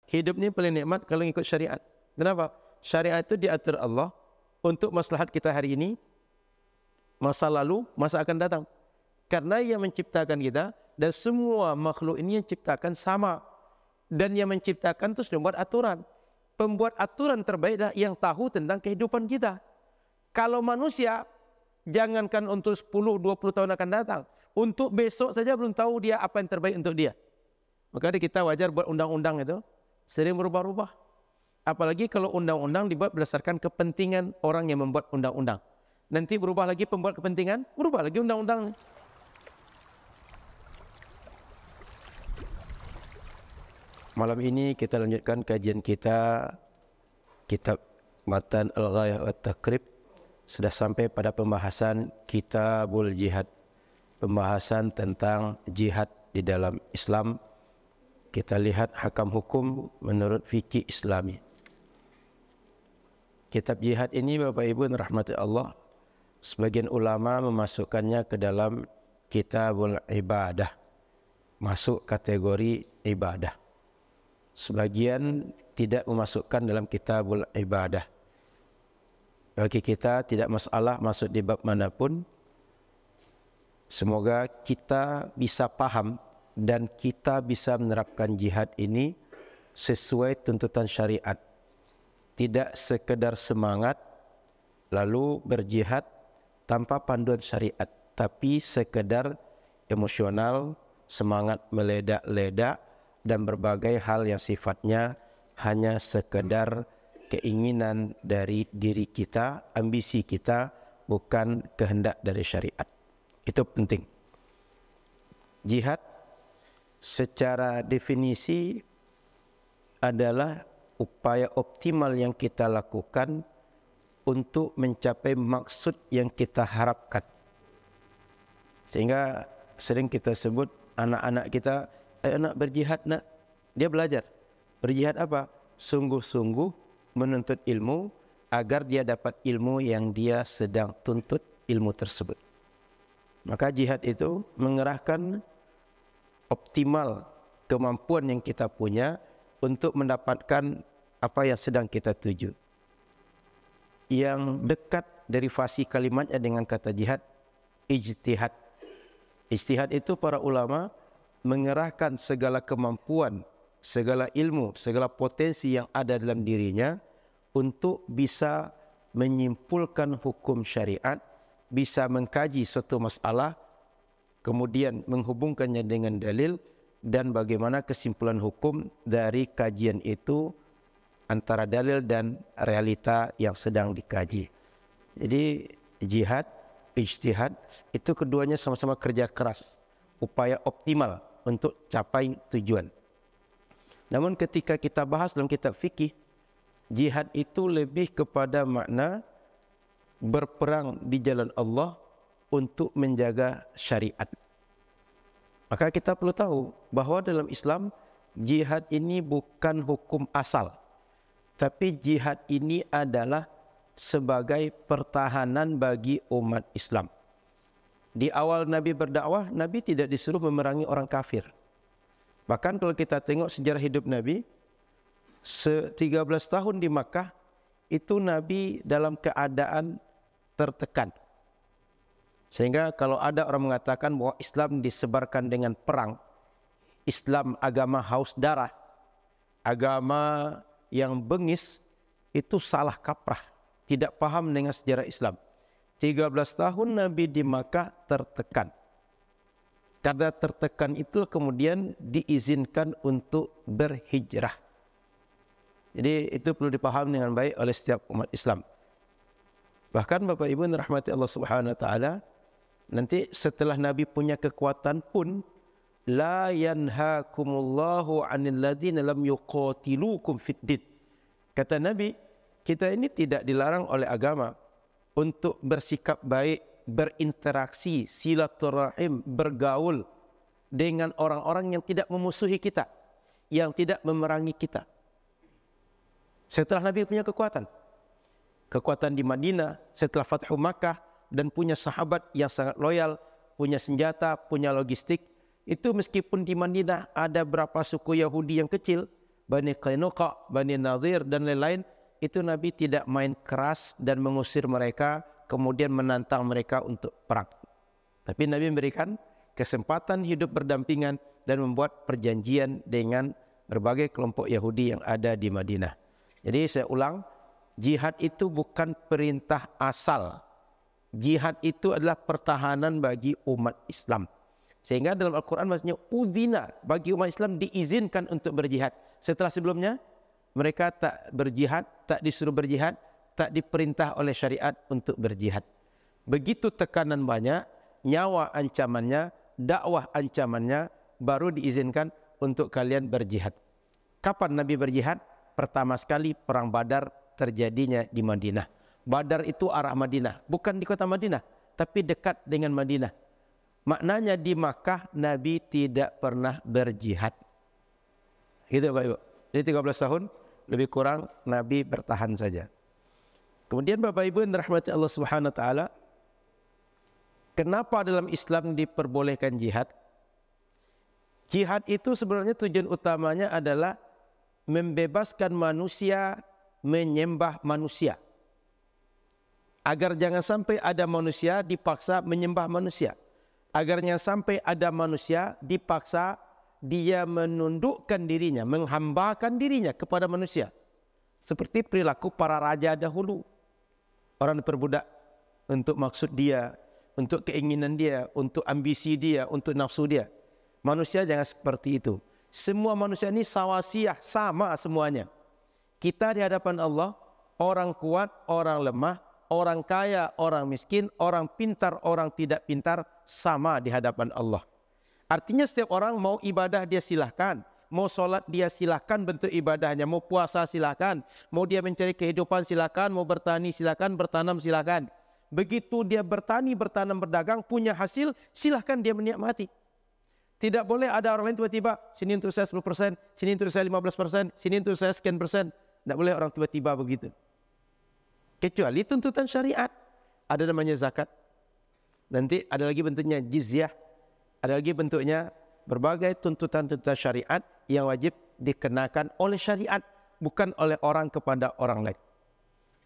Hidup ni paling nikmat kalau ikut syariat. Kenapa? Syariat itu diatur Allah untuk maslahat kita hari ini, masa lalu, masa akan datang. Karena yang menciptakan kita dan semua makhluk ini yang ciptakan sama. Dan yang menciptakan itu sudah membuat aturan. Pembuat aturan terbaik adalah yang tahu tentang kehidupan kita. Kalau manusia, jangankan untuk 10-20 tahun akan datang, untuk besok saja belum tahu dia apa yang terbaik untuk dia. Maka kita wajar buat undang-undang itu sering berubah-ubah. Apalagi kalau undang-undang dibuat berdasarkan kepentingan orang yang membuat undang-undang. Nanti berubah lagi pembuat kepentingan, berubah lagi undang-undang. Malam ini kita lanjutkan kajian kita kitab Matan Al-Ghayah wa Taqrib. Sudah sampai pada pembahasan Kitabul Jihad, pembahasan tentang jihad di dalam Islam. Kita lihat hakam hukum menurut fikih Islami. Kitab jihad ini Bapak Ibu rahmati Allah, sebagian ulama memasukkannya ke dalam Kitabul Ibadah, masuk kategori ibadah. Sebagian tidak memasukkan dalam Kitabul Ibadah. Bagi kita tidak masalah masuk di bab manapun. Semoga kita bisa paham dan kita bisa menerapkan jihad ini sesuai tuntutan syariat. Tidak sekedar semangat lalu berjihad tanpa panduan syariat, tapi sekedar emosional, semangat meledak-ledak dan berbagai hal yang sifatnya hanya sekedar keinginan dari diri kita, ambisi kita, bukan kehendak dari syariat. Itu penting. Jihad secara definisi adalah upaya optimal yang kita lakukan untuk mencapai maksud yang kita harapkan. Sehingga sering kita sebut anak-anak kita, anak berjihad nak. Dia belajar. Berjihad apa? Sungguh-sungguh menuntut ilmu agar dia dapat ilmu yang dia sedang tuntut ilmu tersebut. Maka jihad itu mengerahkan optimal kemampuan yang kita punya untuk mendapatkan apa yang sedang kita tuju. Yang dekat derivasi kalimatnya dengan kata jihad, ijtihad. Ijtihad itu para ulama mengerahkan segala kemampuan, segala ilmu, segala potensi yang ada dalam dirinya untuk bisa menyimpulkan hukum syariat, bisa mengkaji suatu masalah, kemudian menghubungkannya dengan dalil dan bagaimana kesimpulan hukum dari kajian itu antara dalil dan realita yang sedang dikaji. Jadi jihad, ijtihad itu keduanya sama-sama kerja keras, upaya optimal untuk capai tujuan. Namun ketika kita bahas dalam kitab fikih, jihad itu lebih kepada makna berperang di jalan Allah untuk menjaga syariat. Maka kita perlu tahu bahawa dalam Islam jihad ini bukan hukum asal, tapi jihad ini adalah sebagai pertahanan bagi umat Islam. Di awal Nabi berdakwah, Nabi tidak disuruh memerangi orang kafir. Bahkan kalau kita tengok sejarah hidup Nabi, 13 tahun di Makkah, itu Nabi dalam keadaan tertekan. Sehingga kalau ada orang mengatakan bahwa Islam disebarkan dengan perang, Islam agama haus darah, agama yang bengis, itu salah kaprah, tidak paham dengan sejarah Islam. 13 tahun Nabi di Makkah tertekan. Karena tertekan itu kemudian diizinkan untuk berhijrah. Jadi itu perlu dipahami dengan baik oleh setiap umat Islam. Bahkan Bapak Ibu rahmati Allah Subhanahu wa taala, nanti setelah Nabi punya kekuatan pun, la yanhaakumullahu 'anil ladzina lam yuqatilukum fid din. Kata Nabi, kita ini tidak dilarang oleh agama untuk bersikap baik, berinteraksi, silaturahim, bergaul dengan orang-orang yang tidak memusuhi kita, yang tidak memerangi kita. Setelah Nabi punya kekuatan di Madinah, setelah Fathu Makkah, dan punya sahabat yang sangat loyal, punya senjata, punya logistik, itu meskipun di Madinah ada berapa suku Yahudi yang kecil, Bani Qainuqa, Bani Nadir dan lain-lain, itu Nabi tidak main keras dan mengusir mereka, kemudian menantang mereka untuk perang. Tapi Nabi memberikan kesempatan hidup berdampingan dan membuat perjanjian dengan berbagai kelompok Yahudi yang ada di Madinah. Jadi saya ulang, jihad itu bukan perintah asal. Jihad itu adalah pertahanan bagi umat Islam. Sehingga dalam Al-Quran maksudnya uzina, bagi umat Islam diizinkan untuk berjihad. Setelah sebelumnya mereka tak berjihad, tak disuruh berjihad, tak diperintah oleh syariat untuk berjihad. Begitu tekanan banyak, nyawa ancamannya, dakwah ancamannya, baru diizinkan untuk kalian berjihad. Kapan Nabi berjihad? Pertama sekali perang Badar terjadinya di Madinah. Badar itu arah Madinah, bukan di kota Madinah, tapi dekat dengan Madinah. Maknanya di Makkah Nabi tidak pernah berjihad. Gitu Bapak Ibu. Jadi 13 tahun lebih kurang Nabi bertahan saja. Kemudian Bapak Ibu yang dirahmati Allah Subhanahu wa taala, kenapa dalam Islam diperbolehkan jihad? Jihad itu sebenarnya tujuan utamanya adalah membebaskan manusia menyembah manusia. Agar jangan sampai ada manusia dipaksa menyembah manusia. Agar jangan sampai ada manusia dipaksa dia menundukkan dirinya, menghambakan dirinya kepada manusia. Seperti perilaku para raja dahulu. Orang diperbudak untuk maksud dia, untuk keinginan dia, untuk ambisi dia, untuk nafsu dia. Manusia jangan seperti itu. Semua manusia ini sawasiyah, sama semuanya. Kita di hadapan Allah, orang kuat, orang lemah, orang kaya, orang miskin, orang pintar, orang tidak pintar, sama di hadapan Allah. Artinya setiap orang mau ibadah dia silahkan, mau sholat dia silahkan bentuk ibadahnya, mau puasa silahkan, mau dia mencari kehidupan silahkan, mau bertani silahkan, bertanam silahkan. Begitu dia bertani, bertanam, berdagang, punya hasil, silahkan dia menikmati. Tidak boleh ada orang lain tiba-tiba, sini untuk saya 10%, sini untuk saya 15%, sini untuk saya sekian persen. Tidak boleh orang tiba-tiba begitu. Kecuali tuntutan syariat. Ada namanya zakat. Nanti ada lagi bentuknya jizyah. Ada lagi bentuknya berbagai tuntutan-tuntutan syariat yang wajib dikenakan oleh syariat, bukan oleh orang kepada orang lain.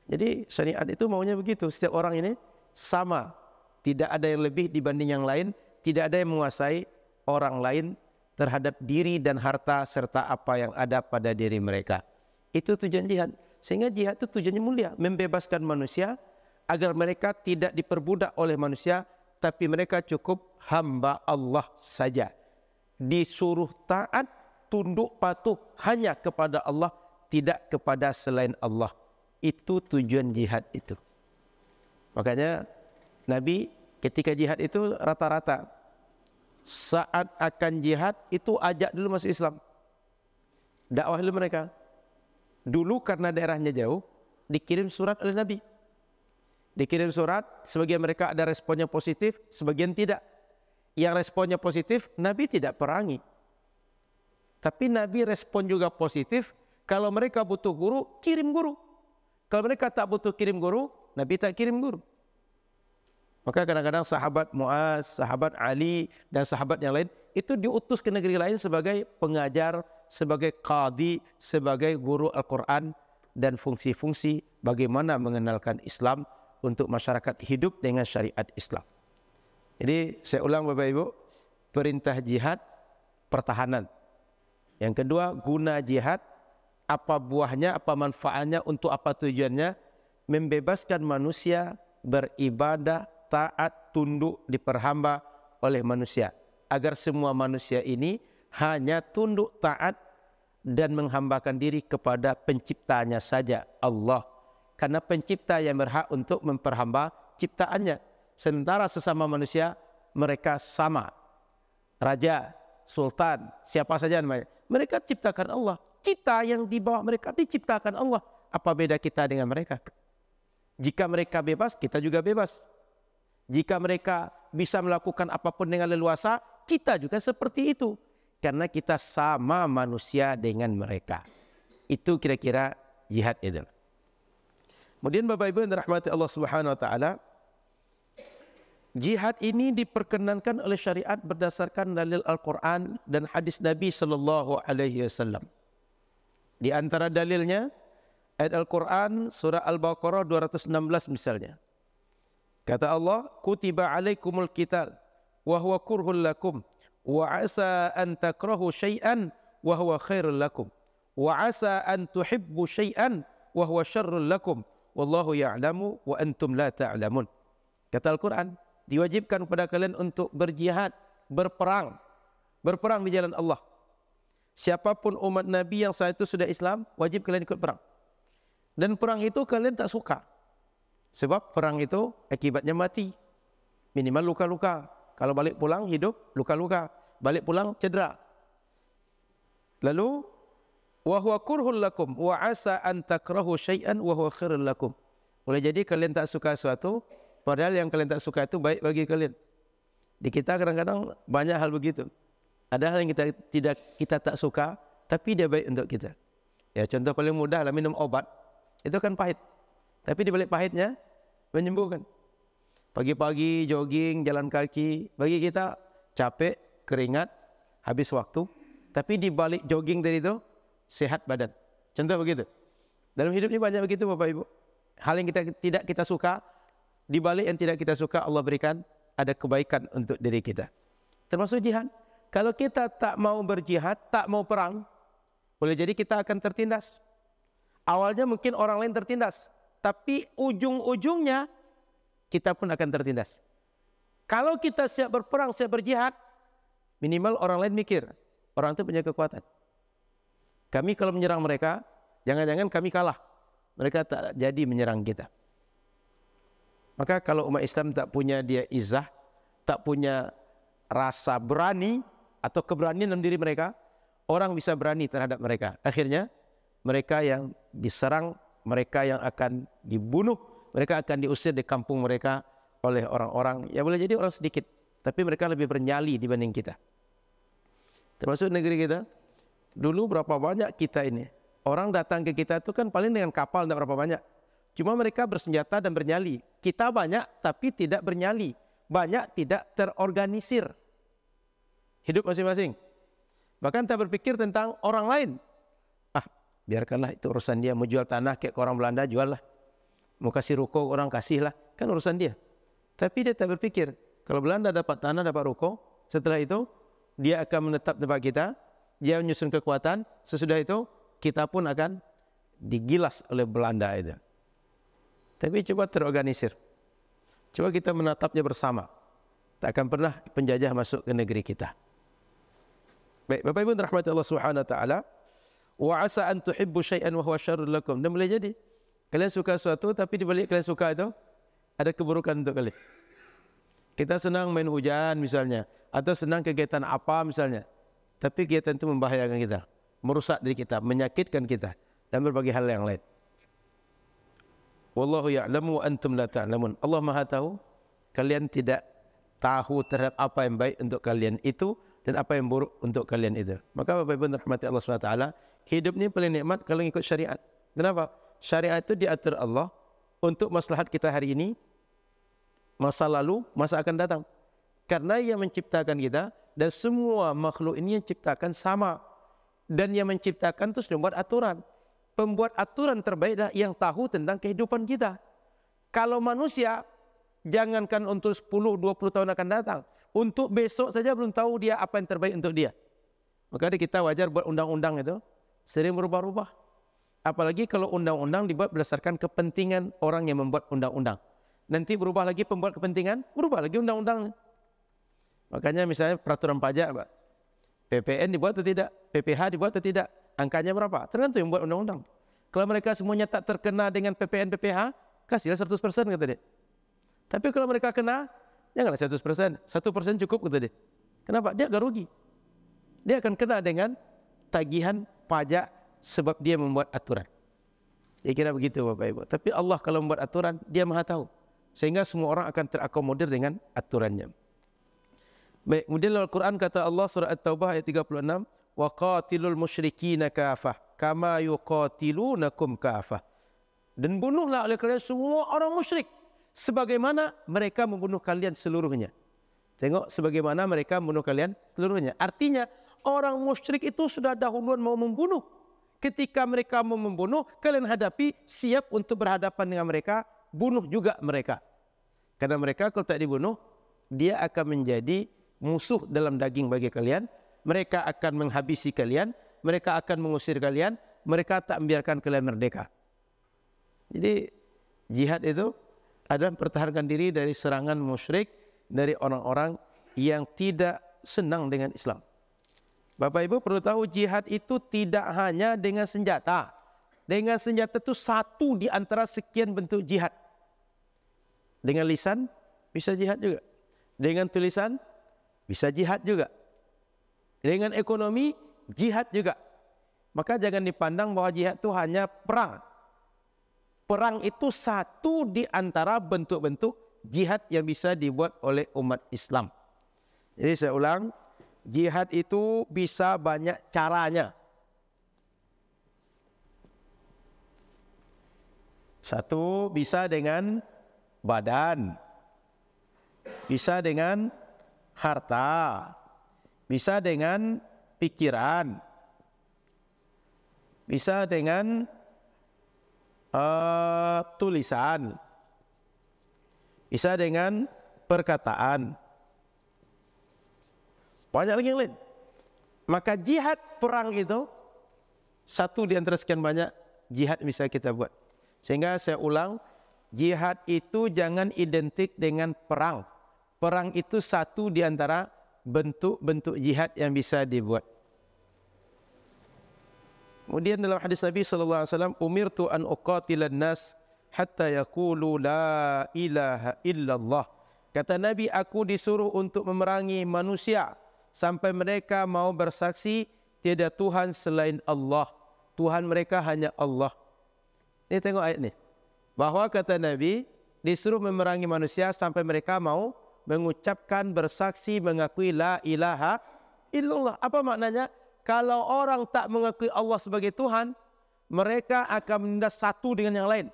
Jadi syariat itu maunya begitu. Setiap orang ini sama. Tidak ada yang lebih dibanding yang lain. Tidak ada yang menguasai orang lain terhadap diri dan harta serta apa yang ada pada diri mereka. Itu tujuan jihad. Sehingga jihad itu tujuannya mulia, membebaskan manusia agar mereka tidak diperbudak oleh manusia, tapi mereka cukup hamba Allah saja. Disuruh taat, tunduk patuh hanya kepada Allah, tidak kepada selain Allah. Itu tujuan jihad itu. Makanya Nabi ketika jihad itu rata-rata saat akan jihad itu ajak dulu masuk Islam. Dakwah dulu mereka. Dulu karena daerahnya jauh, dikirim surat oleh Nabi. Dikirim surat, sebagian mereka ada responnya positif, sebagian tidak. Yang responnya positif, Nabi tidak perangi. Tapi Nabi respon juga positif, kalau mereka butuh guru, kirim guru. Kalau mereka tak butuh kirim guru, Nabi tak kirim guru. Maka kadang-kadang sahabat Muaz, sahabat Ali, dan sahabat yang lain, itu diutus ke negeri lain sebagai pengajar, sebagai qadi, sebagai guru Al-Quran, dan fungsi-fungsi bagaimana mengenalkan Islam untuk masyarakat hidup dengan syariat Islam. Jadi saya ulang Bapak Ibu, perintah jihad, pertahanan. Yang kedua, guna jihad, apa buahnya, apa manfaatnya, untuk apa tujuannya, membebaskan manusia beribadah, taat, tunduk, diperhamba oleh manusia. Agar semua manusia ini hanya tunduk, taat, dan menghambakan diri kepada penciptanya saja, Allah. Karena pencipta yang berhak untuk memperhamba ciptaannya. Sementara sesama manusia, mereka sama. Raja, sultan, siapa saja namanya. Mereka ciptakan Allah. Kita yang di bawah mereka diciptakan Allah. Apa beda kita dengan mereka? Jika mereka bebas, kita juga bebas. Jika mereka bisa melakukan apapun dengan leluasa, kita juga seperti itu. Karena kita sama manusia dengan mereka. Itu kira-kira jihad itu. Kemudian Bapak Ibu yang dirahmati Allah Subhanahu wa taala, jihad ini diperkenankan oleh syariat berdasarkan dalil Al-Quran dan hadis Nabi sallallahu alaihi wasallam. Di antara dalilnya ayat Al-Quran surah Al-Baqarah 216 misalnya. Kata Allah, kutiba alaikumul qital wa huwa kurhul lakum wa asa an takrahu syai'an wa huwa khairul lakum wa asa an tuhibbu syai'an wa huwa syarrul lakum wallahu ya'lamu wa antum la ta'lamun. Kata Al-Quran, diwajibkan kepada kalian untuk berjihad, berperang di jalan Allah. Siapapun umat Nabi yang saat itu sudah Islam, wajib kalian ikut perang. Dan perang itu kalian tak suka. Sebab perang itu akibatnya mati. Minimal luka-luka. Kalau balik pulang hidup, luka-luka. Balik pulang cedera. Lalu wa huwa kurhul lakum wa asa an takrahu syai'an wa huwa khairul lakum. Boleh jadi kalian tak suka sesuatu, padahal yang kalian tak suka itu baik bagi kalian. Di kita kadang-kadang banyak hal begitu. Ada hal yang kita tak suka, tapi dia baik untuk kita. Ya, contoh paling mudah lah minum obat. Itu kan pahit. Tapi di balik pahitnya menyembuhkan. Pagi-pagi jogging, jalan kaki, bagi kita capek, keringat, habis waktu. Tapi di balik jogging tadi itu sehat badan. Contoh begitu. Dalam hidup ini banyak begitu Bapak Ibu. Hal yang tidak kita suka, di balik yang tidak kita suka Allah berikan ada kebaikan untuk diri kita. Termasuk jihad. Kalau kita tak mau berjihad, tak mau perang, boleh jadi kita akan tertindas. Awalnya mungkin orang lain tertindas, tapi ujung-ujungnya kita pun akan tertindas. Kalau kita siap berperang, siap berjihad, minimal orang lain mikir, orang itu punya kekuatan. Kami kalau menyerang mereka, jangan-jangan kami kalah. Mereka tak jadi menyerang kita. Maka kalau umat Islam tak punya dia izah, tak punya rasa berani atau keberanian dalam diri mereka, orang bisa berani terhadap mereka. Akhirnya mereka yang diserang, mereka yang akan dibunuh, mereka akan diusir di kampung mereka oleh orang-orang, ya boleh jadi orang sedikit, tapi mereka lebih bernyali dibanding kita. Termasuk negeri kita, dulu berapa banyak kita ini, orang datang ke kita itu kan paling dengan kapal, tidak berapa banyak. Cuma mereka bersenjata dan bernyali. Kita banyak tapi tidak bernyali, banyak tidak terorganisir. Hidup masing-masing. Bahkan tak berpikir tentang orang lain. Biarkanlah itu urusan dia. Mau jual tanah kayak orang Belanda, jual lah. Mau kasih ruko orang kasih lah. Kan urusan dia. Tapi dia tak berpikir, kalau Belanda dapat tanah, dapat ruko, setelah itu dia akan menetap tempat kita, dia menyusun kekuatan, sesudah itu kita pun akan digilas oleh Belanda itu. Tapi coba terorganisir. Coba kita menatapnya bersama. Tak akan pernah penjajah masuk ke negeri kita. Baik, Bapak Ibu rahmati Allah Subhanahu wa taala. Wa asa an tuhibbu syai'an wa huwa syarrul lakum. Dan boleh jadi kalian suka sesuatu tapi di balik kalian suka itu ada keburukan untuk kalian. Kita senang main hujan misalnya, atau senang kegiatan apa misalnya. Tapi kegiatan itu membahayakan kita, merusak diri kita, menyakitkan kita dan berbagai hal yang lain. Wallahu ya'lamu wa antum la ta'lamun. Allah Maha tahu, kalian tidak tahu terhadap apa yang baik untuk kalian itu dan apa yang buruk untuk kalian itu. Maka Bapak Ibu rahmati Allah SWT, hidup ini paling nikmat kalau ikut syariat. Kenapa? Syariat itu diatur Allah untuk maslahat kita hari ini, masa lalu, masa akan datang. Karena yang menciptakan kita dan semua makhluk ini yang ciptakan sama. Dan yang menciptakan itu sudah membuat aturan. Pembuat aturan terbaik adalah yang tahu tentang kehidupan kita. Kalau manusia, jangankan untuk 10-20 tahun akan datang, untuk besok saja belum tahu dia apa yang terbaik untuk dia. Maka kita wajar buat undang-undang itu sering berubah-ubah. Apalagi kalau undang-undang dibuat berdasarkan kepentingan orang yang membuat undang-undang. Nanti berubah lagi pembuat kepentingan, berubah lagi undang-undang. Makanya misalnya peraturan pajak, Pak. PPN dibuat atau tidak? PPH dibuat atau tidak? Angkanya berapa? Tergantung yang buat undang-undang. Kalau mereka semuanya tak terkena dengan PPN, PPH, kasihlah 100% kata dia. Tapi kalau mereka kena, janganlah 100%. 1% cukup kata dia. Kenapa? Dia agak rugi. Dia akan kena dengan tagihan pajak sebab dia membuat aturan. Saya kira begitu Bapak Ibu. Tapi Allah kalau membuat aturan, dia Maha tahu. Sehingga semua orang akan terakomodir dengan aturannya. Baik, kemudian Al-Quran kata Allah surah At-Taubah ayat 36, wa qatilul musyrikina kafah kama yuqatilunakum kafah. Dan bunuhlah oleh kalian semua orang musyrik sebagaimana mereka membunuh kalian seluruhnya. Tengok sebagaimana mereka membunuh kalian seluruhnya. Artinya orang musyrik itu sudah dahuluan mau membunuh. ketika mereka mau membunuh, kalian hadapi, siap untuk berhadapan dengan mereka, bunuh juga mereka. Karena mereka kalau tak dibunuh, dia akan menjadi musuh dalam daging bagi kalian. Mereka akan menghabisi kalian, mereka akan mengusir kalian, mereka tak membiarkan kalian merdeka. Jadi jihad itu adalah mempertahankan diri dari serangan musyrik, dari orang-orang yang tidak senang dengan Islam. Bapak Ibu perlu tahu, jihad itu tidak hanya dengan senjata. Dengan senjata itu satu di antara sekian bentuk jihad. Dengan lisan bisa jihad juga. Dengan tulisan bisa jihad juga. Dengan ekonomi jihad juga. Maka jangan dipandang bahwa jihad itu hanya perang. Perang itu satu di antara bentuk-bentuk jihad yang bisa dibuat oleh umat Islam. Jadi saya ulang, jihad itu bisa banyak caranya. Satu, bisa dengan badan, bisa dengan harta, bisa dengan pikiran, bisa dengan tulisan, bisa dengan perkataan. Banyak lagi yang lain. Maka jihad perang itu satu di antara sekian banyak jihad bisa kita buat. Sehingga saya ulang, jihad itu jangan identik dengan perang. Perang itu satu di antara bentuk-bentuk jihad yang bisa dibuat. Kemudian dalam hadis Nabi SAW, umirtu an uqatilan nas hatta yaqulu la ilaha illallah. Kata Nabi, aku disuruh untuk memerangi manusia sampai mereka mau bersaksi tiada Tuhan selain Allah. Tuhan mereka hanya Allah. Ini tengok ayat ni. Bahawa kata Nabi disuruh memerangi manusia sampai mereka mau mengucapkan, bersaksi, mengakui la ilaha illallah. Apa maknanya? Kalau orang tak mengakui Allah sebagai Tuhan, mereka akan menindas satu dengan yang lain.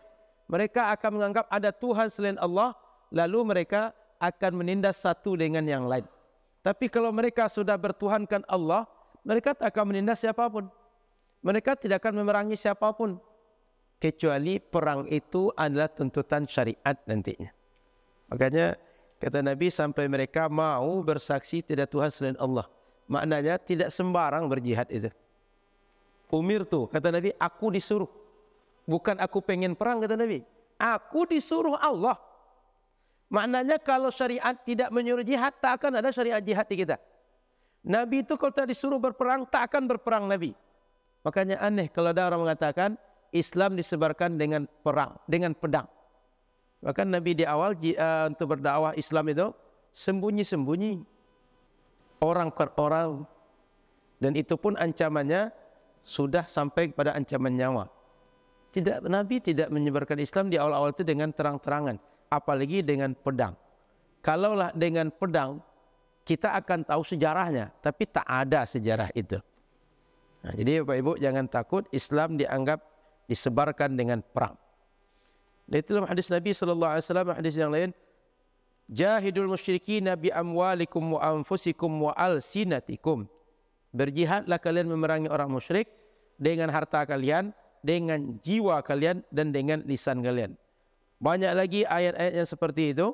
Mereka akan menganggap ada Tuhan selain Allah, lalu mereka akan menindas satu dengan yang lain. Tapi kalau mereka sudah bertuhankan Allah, mereka tak akan menindas siapapun. Mereka tidak akan memerangi siapapun. Kecuali perang itu adalah tuntutan syariat nantinya. Makanya kata Nabi, sampai mereka mau bersaksi tidak Tuhan selain Allah. Maknanya tidak sembarang berjihad itu. Umirtu, kata Nabi, aku disuruh. Bukan aku pengen perang, kata Nabi. Aku disuruh Allah. Maknanya kalau syariat tidak menyuruh jihad, tak akan ada syariat jihad di kita. Nabi itu kalau tak disuruh berperang, tak akan berperang Nabi. Makanya aneh kalau ada orang mengatakan Islam disebarkan dengan perang, dengan pedang. Bahkan Nabi di awal untuk berdakwah Islam itu sembunyi-sembunyi, orang per orang, dan itu pun ancamannya sudah sampai kepada ancaman nyawa. Nabi tidak menyebarkan Islam di awal-awal itu dengan terang-terangan, apalagi dengan pedang. Kalaulah dengan pedang, kita akan tahu sejarahnya, tapi tak ada sejarah itu. Nah, jadi Bapak Ibu jangan takut Islam dianggap disebarkan dengan perang. Dan itu dalam hadis Nabi SAW, hadis yang lain, jahidul musyrikina bi amwalikum wa anfusikum wa alsinatikum. Berjihadlah kalian memerangi orang musyrik dengan harta kalian, dengan jiwa kalian, dan dengan lisan kalian. Banyak lagi ayat-ayat yang seperti itu.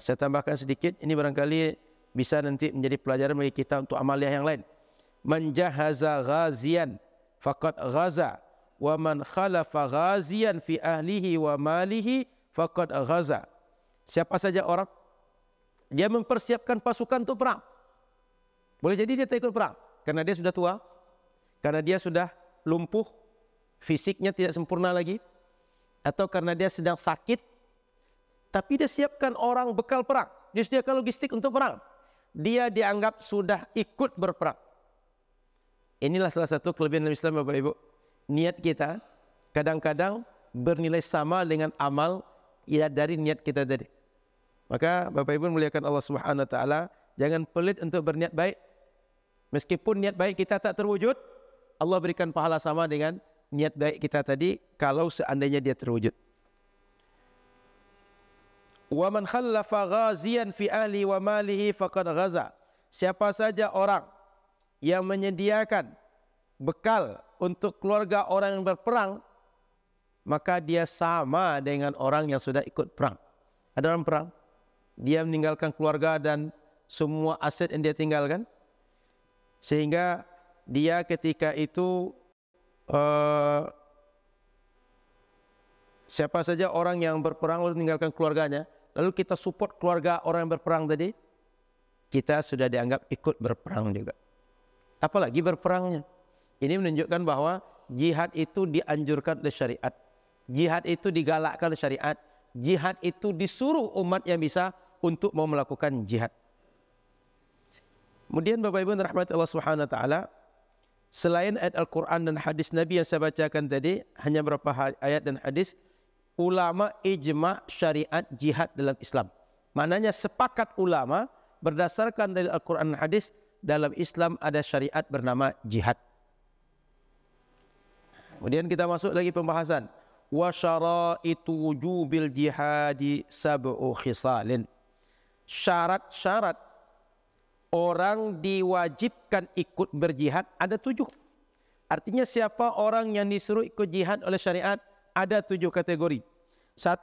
Saya tambahkan sedikit, ini barangkali bisa nanti menjadi pelajaran bagi kita untuk amaliah yang lain. Man jahaza ghazian faqad ghaza, wa man khalafa ghazian fi ahlihi wa malihi faqad ghaza. Siapa saja orang dia mempersiapkan pasukan untuk perang, boleh jadi dia tak ikut perang karena dia sudah tua, karena dia sudah lumpuh, fisiknya tidak sempurna lagi, atau karena dia sedang sakit, tapi dia siapkan orang bekal perang, dia sediakan logistik untuk perang, dia dianggap sudah ikut berperang. Inilah salah satu kelebihan dalam Islam, Bapak Ibu. Niat kita kadang-kadang bernilai sama dengan amal ya dari niat kita tadi. Maka Bapak Ibu muliakan Allah Subhanahu wa taala, jangan pelit untuk berniat baik. Meskipun niat baik kita tak terwujud, Allah berikan pahala sama dengan niat baik kita tadi kalau seandainya dia terwujud. Wa man khallafa ghaziyan fi ahli wa malihi faqad ghaza. Siapa saja orang yang menyediakan bekal untuk keluarga orang yang berperang, maka dia sama dengan orang yang sudah ikut perang. Ada orang perang, dia meninggalkan keluarga dan semua aset yang dia tinggalkan, sehingga dia ketika itu siapa saja orang yang berperang lalu meninggalkan keluarganya, lalu kita support keluarga orang yang berperang tadi, kita sudah dianggap ikut berperang juga. Apalagi berperangnya. Ini menunjukkan bahwa jihad itu dianjurkan oleh syariat. Jihad itu digalakkan oleh syariat. Jihad itu disuruh umat yang bisa untuk mau melakukan jihad. Kemudian Bapak Ibu rahmat Allah Subhanahu wa taala, selain ayat Al-Qur'an dan hadis Nabi yang saya bacakan tadi, hanya beberapa ayat dan hadis, ulama ijma' syariat jihad dalam Islam. Maknanya sepakat ulama berdasarkan dari Al-Quran dan hadis, dalam Islam ada syariat bernama jihad. Kemudian kita masuk lagi pembahasan. Wa syaraitu wujubil jihadi sab'u khisalin. Syarat-syarat orang diwajibkan ikut berjihad ada 7. Artinya siapa orang yang disuruh ikut jihad oleh syariat, ada 7 kategori. 1,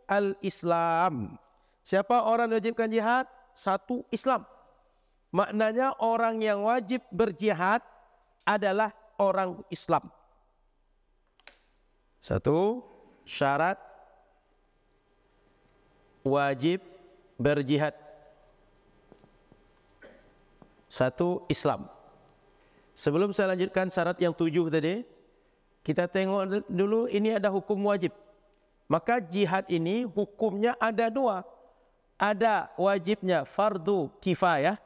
al-Islam. Siapa orang diwajibkan jihad? 1, Islam. Maknanya orang yang wajib berjihad adalah orang Islam. 1, syarat wajib berjihad. 1, Islam. Sebelum saya lanjutkan syarat yang 7 tadi, kita tengok dulu ini ada hukum wajib. Maka jihad ini hukumnya ada 2. Ada wajibnya fardu kifayah,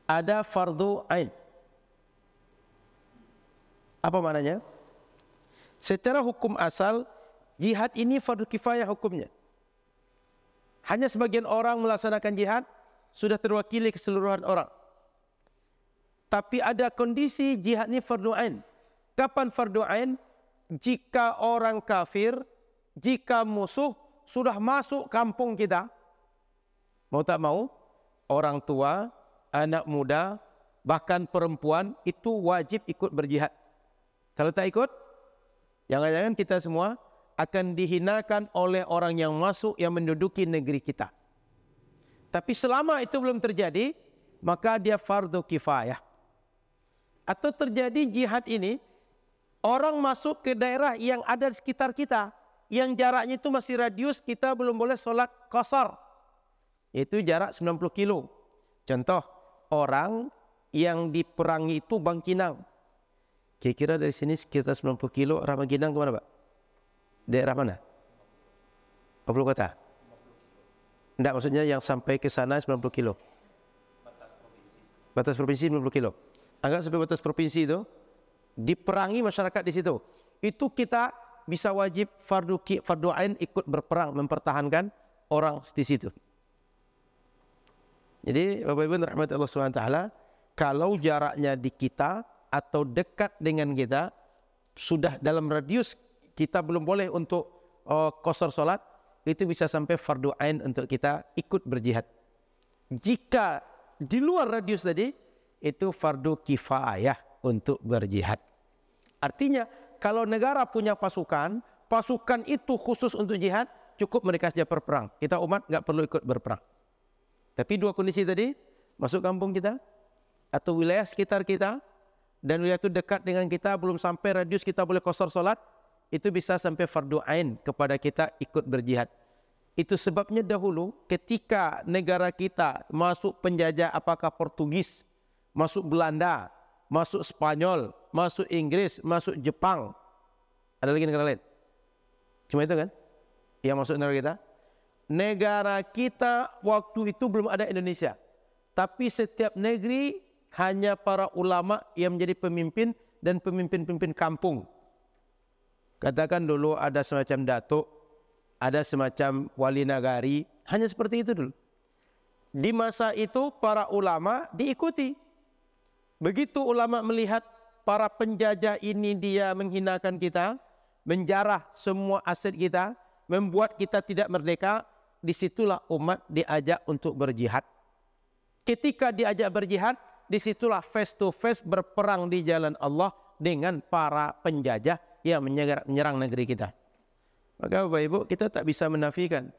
ada fardu ain. Apa maknanya? Secara hukum asal, jihad ini fardu kifayah hukumnya. Hanya sebagian orang melaksanakan jihad, sudah terwakili keseluruhan orang. Tapi ada kondisi jihad ini fardu ain. Kapan fardu ain? Jika orang kafir, jika musuh sudah masuk kampung kita, mau tak mau, orang tua, anak muda, bahkan perempuan itu wajib ikut berjihad. Kalau tak ikut, jangan-jangan kita semua akan dihinakan oleh orang yang masuk yang menduduki negeri kita. Tapi selama itu belum terjadi, maka dia fardu kifayah. Atau terjadi jihad ini, orang masuk ke daerah yang ada di sekitar kita, yang jaraknya itu masih radius, kita belum boleh sholat qasar, itu jarak 90 kilo. Contoh, orang yang diperangi itu Bangkinang, kira-kira dari sini sekitar 90 kilo, arah Bangkinang kemana Pak? Daerah mana? 50 kota? Tidak, maksudnya yang sampai ke sana 90 kilo. Batas provinsi 90 kilo. Anggap sampai batas provinsi itu, diperangi masyarakat di situ. Itu kita bisa wajib fardu ain ikut berperang mempertahankan orang di situ. Jadi Bapak Ibu rahmat Allah SWT, kalau jaraknya di kita atau dekat dengan kita, sudah dalam radius kita belum boleh untuk qasar salat, itu bisa sampai fardu ain untuk kita ikut berjihad. Jika di luar radius tadi, itu fardu kifayah untuk berjihad. Artinya kalau negara punya pasukan, pasukan itu khusus untuk jihad, cukup mereka saja berperang. Kita umat nggak perlu ikut berperang. Tapi 2 kondisi tadi, masuk kampung kita, atau wilayah sekitar kita, dan wilayah itu dekat dengan kita, belum sampai radius kita boleh qasar salat, itu bisa sampai fardu ain kepada kita ikut berjihad. Itu sebabnya dahulu ketika negara kita masuk penjajah, apakah Portugis, masuk Belanda, masuk Spanyol, masuk Inggris, masuk Jepang, ada lagi negara lain? Cuma itu kan yang masuk negara kita. Negara kita waktu itu belum ada Indonesia, tapi setiap negeri hanya para ulama yang menjadi pemimpin dan pemimpin-pemimpin kampung. Katakan dulu ada semacam datuk, ada semacam wali nagari, hanya seperti itu dulu. Di masa itu para ulama diikuti. Begitu ulama melihat para penjajah ini dia menghinakan kita, menjarah semua aset kita, membuat kita tidak merdeka, disitulah umat diajak untuk berjihad. Ketika diajak berjihad, disitulah face to face berperang di jalan Allah dengan para penjajah yang menyerang negeri kita. Maka Bapak Ibu, kita tak bisa menafikan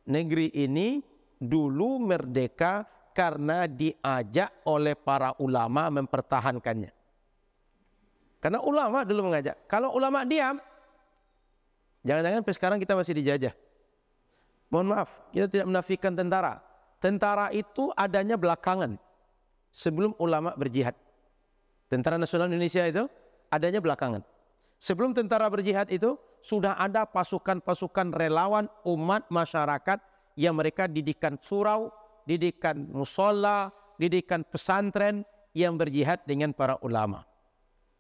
negeri ini dulu merdeka karena diajak oleh para ulama mempertahankannya. Karena ulama dulu mengajak. Kalau ulama diam, jangan-jangan sampai sekarang kita masih dijajah. Mohon maaf, kita tidak menafikan tentara. Tentara itu adanya belakangan sebelum ulama berjihad. Tentara Nasional Indonesia itu adanya belakangan. Sebelum tentara berjihad itu sudah ada pasukan-pasukan relawan umat masyarakat yang mereka didikan surau, didikan musola, didikan pesantren yang berjihad dengan para ulama.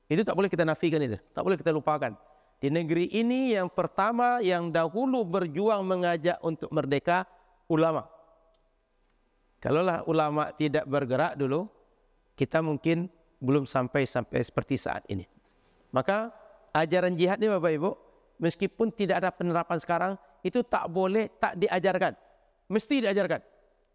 Itu tak boleh kita nafikan itu, tak boleh kita lupakan. Di negeri ini yang pertama yang dahulu berjuang mengajak untuk merdeka ulama. Kalaulah ulama tidak bergerak dulu, kita mungkin belum sampai seperti saat ini. Maka ajaran jihad ini Bapak Ibu, meskipun tidak ada penerapan sekarang, itu tak boleh tak diajarkan. Mesti diajarkan.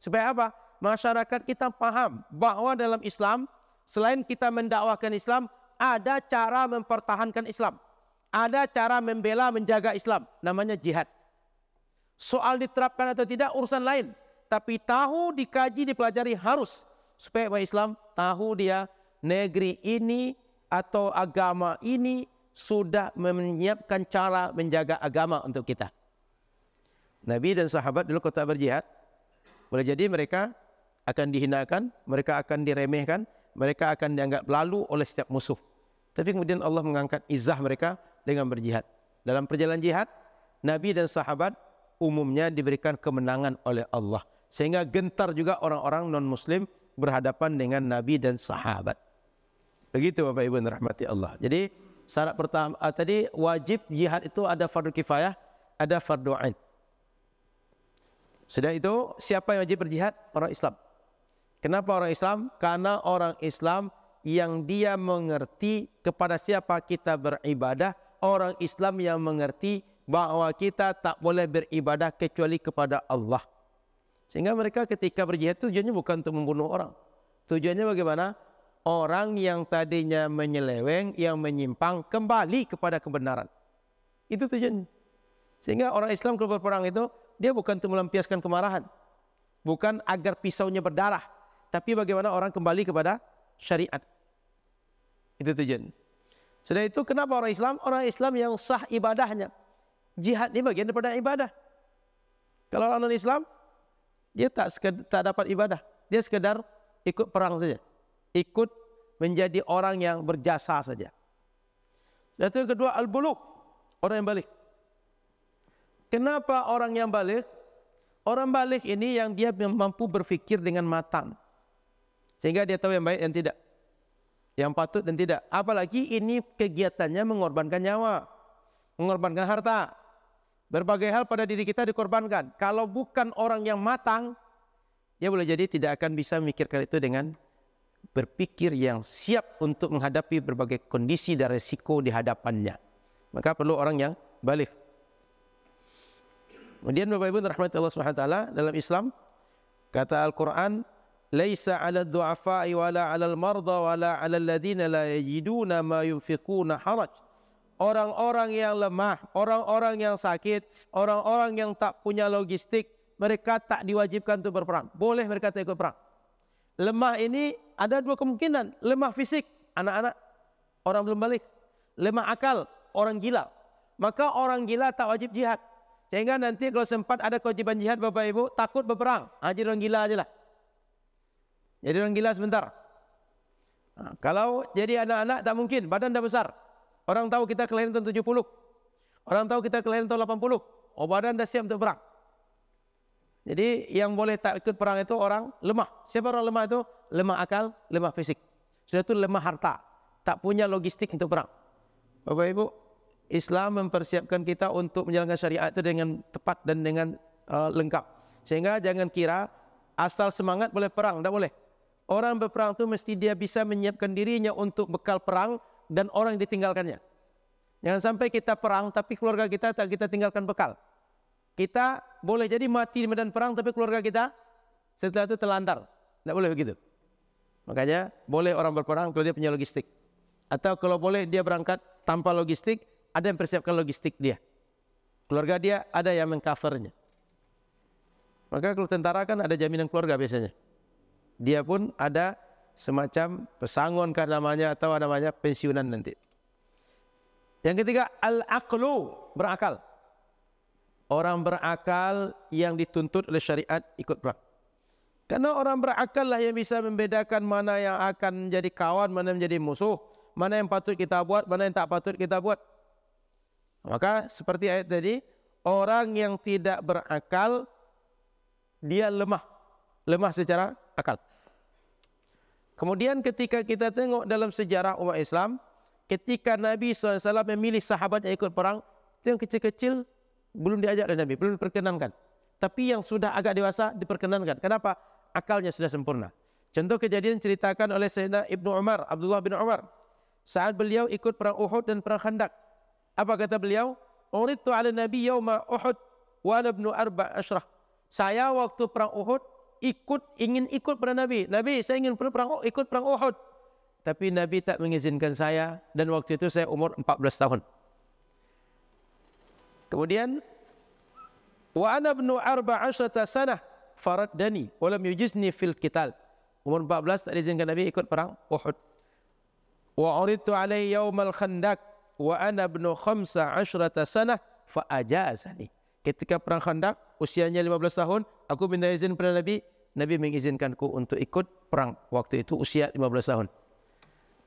Supaya apa? Masyarakat kita paham bahwa dalam Islam, selain kita mendakwakan Islam, ada cara mempertahankan Islam. Ada cara membela, menjaga Islam. Namanya jihad. Soal diterapkan atau tidak urusan lain. Tapi tahu, dikaji, dipelajari harus. Supaya umat Islam tahu dia negeri ini atau agama ini sudah menyiapkan cara menjaga agama untuk kita. Nabi dan sahabat dulu ketika berjihad, boleh jadi mereka akan dihinakan, mereka akan diremehkan, mereka akan dianggap lalu oleh setiap musuh. Tapi kemudian Allah mengangkat izzah mereka dengan berjihad. Dalam perjalanan jihad, Nabi dan sahabat umumnya diberikan kemenangan oleh Allah. Sehingga gentar juga orang-orang non-muslim berhadapan dengan Nabi dan sahabat. Begitu Bapak Ibu yang rahmati Allah. Jadi syarat pertama tadi wajib jihad itu ada fardu kifayah, ada fardu ain. Sudah itu siapa yang wajib berjihad? Orang Islam. Kenapa orang Islam? Karena orang Islam yang dia mengerti kepada siapa kita beribadah, orang Islam yang mengerti bahwa kita tak boleh beribadah kecuali kepada Allah. Sehingga mereka ketika berjihad tujuannya bukan untuk membunuh orang. Tujuannya bagaimana? Orang yang tadinya menyeleweng, yang menyimpang kembali kepada kebenaran. Itu tujuannya. Sehingga orang Islam kalau berperang itu dia bukan untuk melampiaskan kemarahan, bukan agar pisaunya berdarah, tapi bagaimana orang kembali kepada syariat. Itu tujuan. Sudah itu kenapa orang Islam? Orang Islam yang sah ibadahnya. Jihad ini bagian daripada ibadah. Kalau orang non-Islam, dia tak dapat ibadah. Dia sekedar ikut perang saja. Ikut menjadi orang yang berjasa saja. Dan yang kedua, al-bulugh. Orang yang balik. Kenapa orang yang balik? Orang balik ini yang dia mampu berfikir dengan matang. Sehingga dia tahu yang baik dan tidak. Yang patut dan tidak. Apalagi ini kegiatannya mengorbankan nyawa. Mengorbankan harta. Berbagai hal pada diri kita dikorbankan. Kalau bukan orang yang matang, dia boleh jadi tidak akan bisa memikirkan itu dengan berpikir yang siap untuk menghadapi berbagai kondisi dan resiko di hadapannya. Maka perlu orang yang balik. Kemudian Bapak Ibu rahmati Allah SWT, dalam Islam kata Al-Quran, laisa 'ala ad-du'afa'i wala 'alal marda wala 'alal ladzina la yajiduna ma yunfiquna haraj. Orang-orang yang lemah, orang-orang yang sakit, orang-orang yang tak punya logistik, mereka tak diwajibkan untuk berperang. Boleh mereka tak ikut perang. Lemah ini ada dua kemungkinan. Lemah fisik, anak-anak, orang belum balik. Lemah akal, orang gila. Maka orang gila tak wajib jihad. Sehingga nanti kalau sempat ada kewajiban jihad Bapak Ibu, takut berperang. Jadi orang gila aja lah. Jadi orang gila sebentar. Kalau jadi anak-anak tak mungkin, badan dah besar. Orang tahu kita kelahiran tahun 70. Orang tahu kita kelahiran tahun 80. Oh, badan dah siap untuk perang. Jadi yang boleh tak ikut perang itu orang lemah. Siapa orang lemah itu? Lemah akal, lemah fisik. Sudah itu lemah harta. Tak punya logistik untuk perang. Bapak Ibu, Islam mempersiapkan kita untuk menjalankan syariat itu dengan tepat dan dengan lengkap. Sehingga jangan kira asal semangat boleh perang. Tak boleh. Orang berperang itu mesti dia bisa menyiapkan dirinya untuk bekal perang dan orang yang ditinggalkannya. Jangan sampai kita perang tapi keluarga kita tak kita tinggalkan bekal. Kita boleh jadi mati di medan perang tapi keluarga kita setelah itu terlantar. Tidak boleh begitu. Makanya boleh orang berperang kalau dia punya logistik. Atau kalau boleh dia berangkat tanpa logistik, ada yang persiapkan logistik dia. Keluarga dia ada yang mengcovernya. Maka kalau tentara kan ada jaminan keluarga biasanya. Dia pun ada semacam pesangon kan namanya, atau namanya pensiunan nanti. Yang ketiga, al-aqlu, berakal. Orang berakal yang dituntut oleh syariat ikut perang. Karena orang berakal lah yang bisa membedakan mana yang akan menjadi kawan, mana yang menjadi musuh, mana yang patut kita buat, mana yang tak patut kita buat. Maka seperti ayat tadi, orang yang tidak berakal, dia lemah. Lemah secara akal. Kemudian ketika kita tengok dalam sejarah umat Islam, ketika Nabi SAW memilih sahabat yang ikut perang, itu yang kecil-kecil belum diajak oleh Nabi, belum diperkenankan. Tapi yang sudah agak dewasa diperkenankan. Kenapa? Akalnya sudah sempurna. Contoh kejadian ceritakan oleh Sayyidina Ibnu Umar, Abdullah bin Umar. Saat beliau ikut perang Uhud dan perang Khandaq. Apa kata beliau? Uridtu ala Nabi yawma Uhud wa ana ibnu 14. Saya waktu perang Uhud ingin ikut pada Nabi. Nabi, saya ingin ikut perang Uhud. Tapi Nabi tak mengizinkan saya, dan waktu itu saya umur 14 tahun. Kemudian wa ana ibnu 14 sanah faraddani wa lam yujizni fil qital. Umur 14 tak diizinkan Nabi ikut perang Uhud. Wa uridtu alaihi yaumal khandaq wa ana ibnu 15 sanah fa ajazani. Ketika perang Khandaq, usianya 15 tahun, aku minta izin kepada Nabi, Nabi mengizinkanku untuk ikut perang. Waktu itu usia 15 tahun.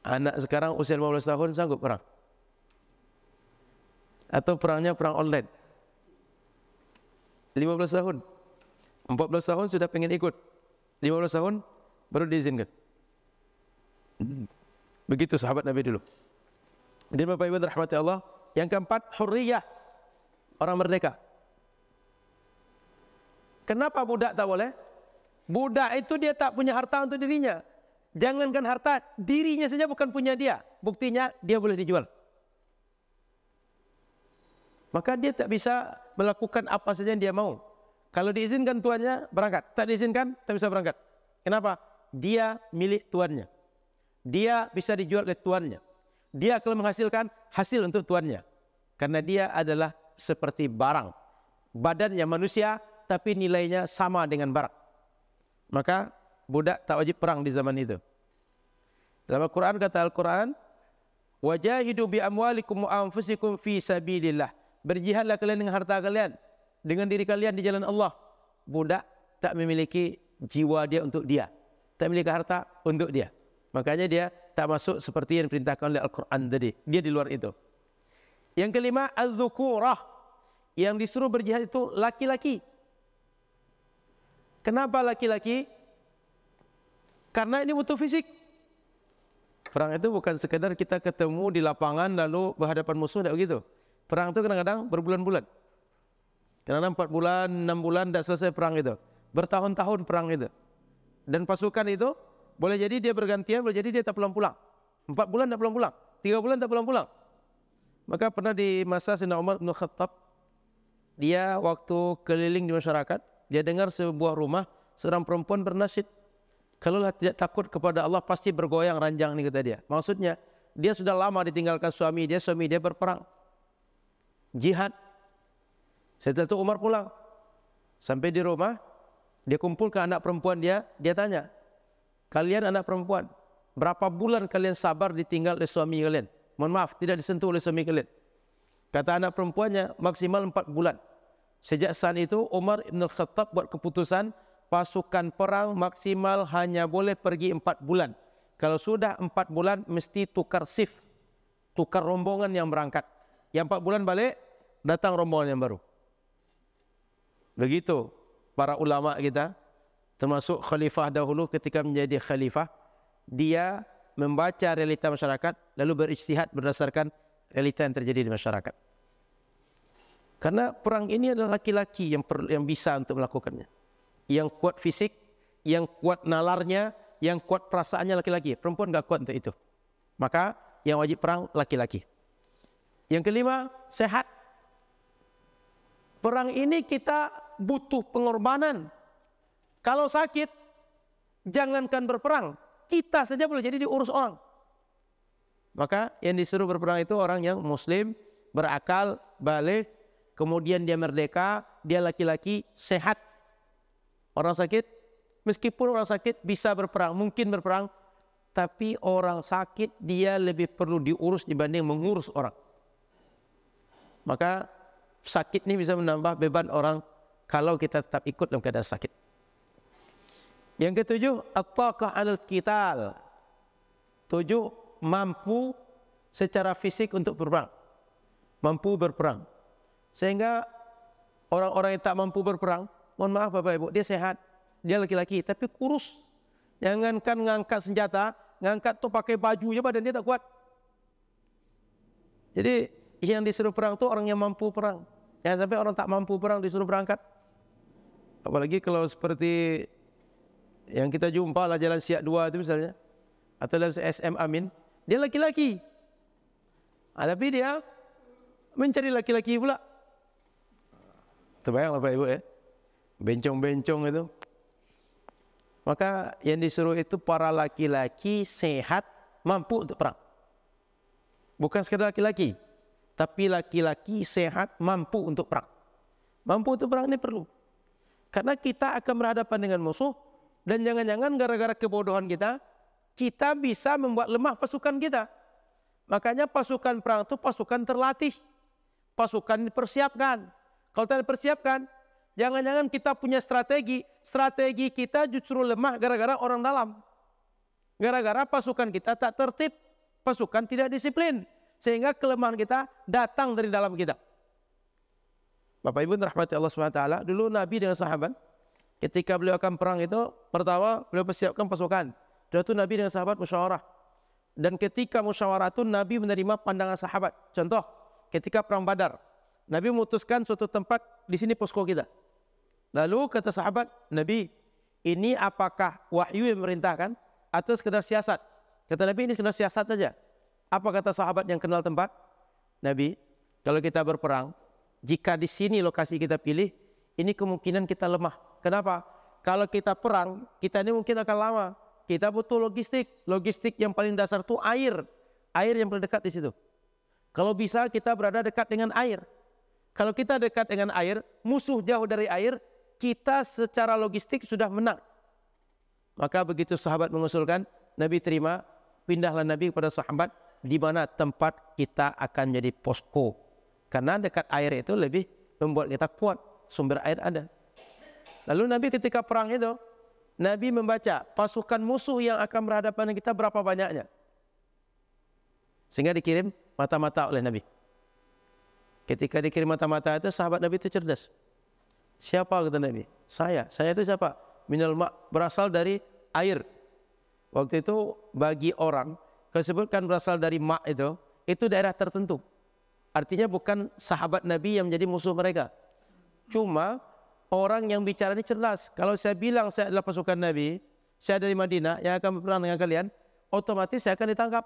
Anak sekarang usia 15 tahun sanggup perang? Atau perangnya perang online? 15 tahun. 14 tahun sudah pengen ikut. 15 tahun baru diizinkan. Begitu sahabat Nabi dulu. Dan Bapak Ibu rahmati Allah, yang keempat, hurriyah. Orang merdeka. Kenapa budak tak boleh? Budak itu dia tak punya harta untuk dirinya. Jangankan harta, dirinya saja bukan punya dia. Buktinya dia boleh dijual. Maka dia tak bisa melakukan apa saja yang dia mau. Kalau diizinkan tuannya, berangkat. Tak diizinkan, tak bisa berangkat. Kenapa? Dia milik tuannya. Dia bisa dijual oleh tuannya. Dia akan menghasilkan hasil untuk tuannya. Karena dia adalah seperti barang. Badannya manusia, tapi nilainya sama dengan barang. Maka budak tak wajib perang di zaman itu. Dalam Al-Quran kata Al-Quran, wajahidu bi amwalikum wa anfusikum fi sabilillah. Berjihadlah kalian dengan harta kalian, dengan diri kalian di jalan Allah. Budak tak memiliki jiwa dia untuk dia, tak memiliki harta untuk dia. Makanya dia tak masuk seperti yang diperintahkan oleh Al-Quran tadi. Dia di luar itu. Yang kelima, az-zukurah. Yang disuruh berjihad itu laki-laki. Kenapa laki-laki? Karena ini butuh fisik. Perang itu bukan sekedar kita ketemu di lapangan lalu berhadapan musuh, tidak begitu. Perang itu kadang-kadang berbulan-bulan. Kadang-kadang 4 bulan, 6 bulan tidak selesai perang itu. Bertahun-tahun perang itu. Dan pasukan itu boleh jadi dia bergantian, boleh jadi dia tak pulang-pulang. 4 bulan tak pulang-pulang, 3 bulan tak pulang-pulang. Maka pernah di masa Sayyidina Umar bin Khattab, dia waktu keliling di masyarakat, dia dengar sebuah rumah seorang perempuan bernasyid, kalaulah tidak takut kepada Allah pasti bergoyang ranjang ini, kata dia. Maksudnya dia sudah lama ditinggalkan suami dia berperang, jihad. Setelah itu Umar pulang, sampai di rumah dia kumpulkan anak perempuan dia tanya, kalian anak perempuan, berapa bulan kalian sabar ditinggal oleh suami kalian? Mohon maaf, tidak disentuh oleh suami kalian. Kata anak perempuannya, maksimal 4 bulan. Sejak saat itu Umar bin Khattab buat keputusan, pasukan perang maksimal hanya boleh pergi 4 bulan. Kalau sudah 4 bulan mesti tukar shift, tukar rombongan yang berangkat. Yang 4 bulan balik, datang rombongan yang baru. Begitu para ulama kita, termasuk khalifah dahulu ketika menjadi khalifah, dia membaca realita masyarakat lalu berijtihad berdasarkan realita yang terjadi di masyarakat. Karena perang ini adalah laki-laki yang bisa untuk melakukannya. Yang kuat fisik, yang kuat nalarnya, yang kuat perasaannya laki-laki. Perempuan enggak kuat untuk itu. Maka yang wajib perang laki-laki. Yang kelima, sehat. Perang ini kita butuh pengorbanan. Kalau sakit, jangankan berperang, kita saja boleh jadi diurus orang. Maka yang disuruh berperang itu orang yang muslim, berakal, balik, kemudian dia merdeka, dia laki-laki, sehat. Orang sakit, meskipun orang sakit bisa berperang, mungkin berperang, tapi orang sakit dia lebih perlu diurus dibanding mengurus orang. Maka sakit ini bisa menambah beban orang kalau kita tetap ikut dalam keadaan sakit. Yang ketujuh, at-taqah 'alal qital. 7, mampu secara fisik untuk berperang. Mampu berperang. Sehingga orang-orang yang tak mampu berperang, mohon maaf Bapak Ibu, dia sehat, dia laki-laki, tapi kurus. Jangankan ngangkat senjata, ngangkat tuh pakai baju aja badan dia tak kuat. Jadi yang disuruh perang tuh orang yang mampu perang. Jangan sampai orang tak mampu perang disuruh berangkat. Apalagi kalau seperti yang kita jumpa lah Jalan Siak 2 itu misalnya, atau Jalan SM Amin, dia laki-laki. Tapi dia mencari laki-laki pula. Terbayang Bapak Ibu ya, bencong-bencong itu. Maka yang disuruh itu para laki-laki sehat, mampu untuk perang. Bukan sekadar laki-laki, tapi laki-laki sehat, mampu untuk perang. Mampu untuk perang ini perlu. Karena kita akan berhadapan dengan musuh, dan jangan-jangan gara-gara kebodohan kita, kita bisa membuat lemah pasukan kita. Makanya pasukan perang itu pasukan terlatih, pasukan dipersiapkan. Kalau tidak dipersiapkan, jangan-jangan kita punya strategi kita justru lemah gara-gara orang dalam. Gara-gara pasukan kita tak tertib, pasukan tidak disiplin, sehingga kelemahan kita datang dari dalam kita. Bapak Ibu rahmati Allah SWT, dulu Nabi dengan sahabat, ketika beliau akan perang itu, pertama beliau persiapkan pasukan. Setelah itu Nabi dengan sahabat musyawarah. Dan ketika musyawarah itu Nabi menerima pandangan sahabat. Contoh, ketika perang Badar, Nabi memutuskan suatu tempat, di sini posko kita. Lalu kata sahabat, Nabi, ini apakah wahyu yang memerintahkan atau sekedar siasat? Kata Nabi, ini sekedar siasat saja. Apa kata sahabat yang kenal tempat? Nabi, kalau kita berperang, jika di sini lokasi kita pilih, ini kemungkinan kita lemah. Kenapa? Kalau kita perang, kita ini mungkin akan lama. Kita butuh logistik. Logistik yang paling dasar itu air. Air yang paling dekat di situ. Kalau bisa kita berada dekat dengan air. Kalau kita dekat dengan air, musuh jauh dari air, kita secara logistik sudah menang. Maka begitu sahabat mengusulkan, Nabi terima, pindahlah Nabi kepada sahabat, di mana tempat kita akan jadi posko. Karena dekat air itu lebih membuat kita kuat, sumber air ada. Lalu Nabi ketika perang itu, Nabi membaca pasukan musuh yang akan berhadapan dengan kita berapa banyaknya. Sehingga dikirim mata-mata oleh Nabi. Ketika dikirim mata-mata itu, sahabat Nabi itu cerdas. Siapa kata Nabi? Saya itu siapa? Minal ma', berasal dari air. Waktu itu bagi orang, kalau disebutkan berasal dari ma' itu daerah tertentu. Artinya bukan sahabat Nabi yang menjadi musuh mereka. Cuma orang yang bicara ini cerdas. Kalau saya bilang saya adalah pasukan Nabi, saya dari Madinah yang akan berperang dengan kalian, otomatis saya akan ditangkap,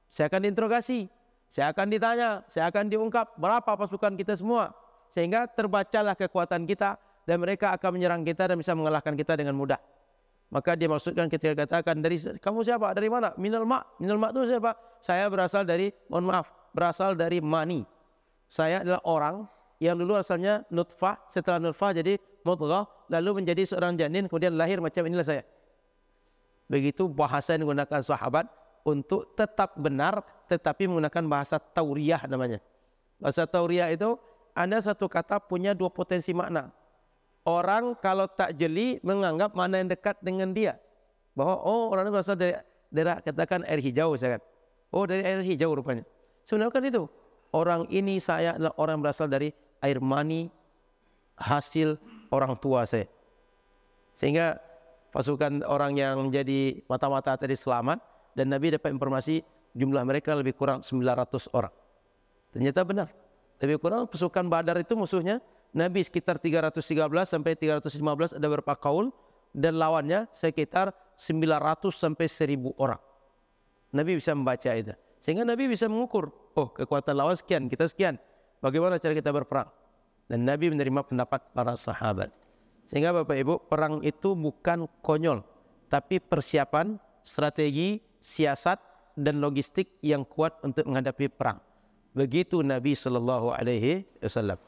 saya akan diinterogasi, saya akan ditanya, saya akan diungkap berapa pasukan kita semua. Sehingga terbacalah kekuatan kita dan mereka akan menyerang kita dan bisa mengalahkan kita dengan mudah. Maka dia maksudkan ketika katakan, dari kamu siapa? Dari mana? Minal ma'. Minal ma' itu siapa? Saya berasal dari, mohon maaf, berasal dari mani. Saya adalah orang yang dulu asalnya nutfah, setelah nutfah jadi mudghah, lalu menjadi seorang janin, kemudian lahir macam inilah saya. Begitu bahasa yang digunakan sahabat untuk tetap benar, tetapi menggunakan bahasa tauriyah namanya. Bahasa tauriyah itu ada satu kata punya dua potensi makna. Orang kalau tak jeli menganggap mana yang dekat dengan dia. Bahwa oh orang ini berasal dari daerah, katakan air hijau misalkan. Oh dari air hijau rupanya. Sebenarnya kan itu. Orang ini saya adalah orang berasal dari air mani hasil orang tua saya. Sehingga pasukan orang yang menjadi mata-mata tadi selamat dan Nabi dapat informasi jumlah mereka lebih kurang 900 orang. Ternyata benar. Lebih kurang pasukan Badar itu musuhnya Nabi sekitar 313 sampai 315 ada beberapa kaul dan lawannya sekitar 900 sampai 1000 orang. Nabi bisa membaca itu. Sehingga Nabi bisa mengukur, oh kekuatan lawan sekian, kita sekian. Bagaimana cara kita berperang? Dan Nabi menerima pendapat para sahabat. Sehingga Bapak Ibu, perang itu bukan konyol, tapi persiapan strategi, siasat dan logistik yang kuat untuk menghadapi perang. Begitu Nabi sallallahu alaihi wasallam.